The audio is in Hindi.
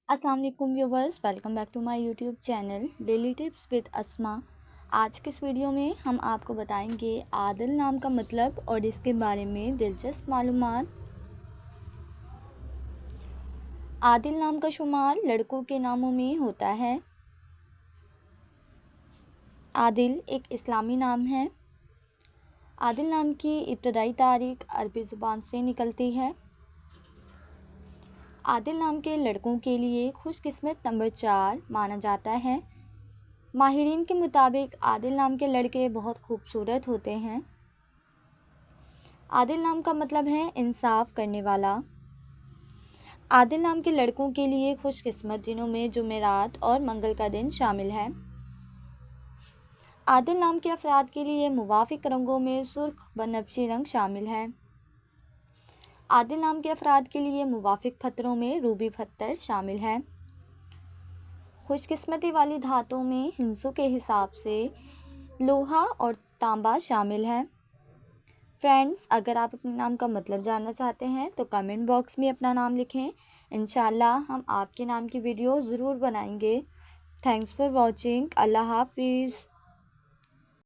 अस्सलाम वालेकुम viewers, welcome back to my YouTube channel daily tips with Asma. आज के इस वीडियो में हम आपको बताएंगे आदिल नाम का मतलब और इसके बारे में दिलचस्प मालूमात। आदिल नाम का शुमार लड़कों के नामों में होता है। आदिल एक इस्लामी नाम है। आदिल नाम की इब्तदाई तारीख अरबी ज़ुबान से निकलती है। आदिल नाम के लड़कों के लिए खुशकिस्मत नंबर 4 माना जाता है। माहिरीन के मुताबिक आदिल नाम के लड़के बहुत खूबसूरत होते हैं। आदिल नाम का मतलब है इंसाफ करने वाला। आदिल नाम के लड़कों के लिए खुशकिस्मत दिनों में जुमेरात और मंगल का दिन शामिल है। आदिल नाम के अफराद के लिए मुवाफिक रंगों में सुर्ख बनफशी रंग शामिल है। आदिल नाम के अफराद के लिए मुवाफिक पत्थरों में रूबी पत्थर शामिल है। खुशकिस्मती वाली धातुओं में हिंसों के हिसाब से लोहा और तांबा शामिल है। फ्रेंड्स, अगर आप अपने नाम का मतलब जानना चाहते हैं तो कमेंट बॉक्स में अपना नाम लिखें। इंशाल्लाह हम आपके नाम की वीडियो ज़रूर बनाएंगे। Thanks for watching. अल्लाह हाफिज़।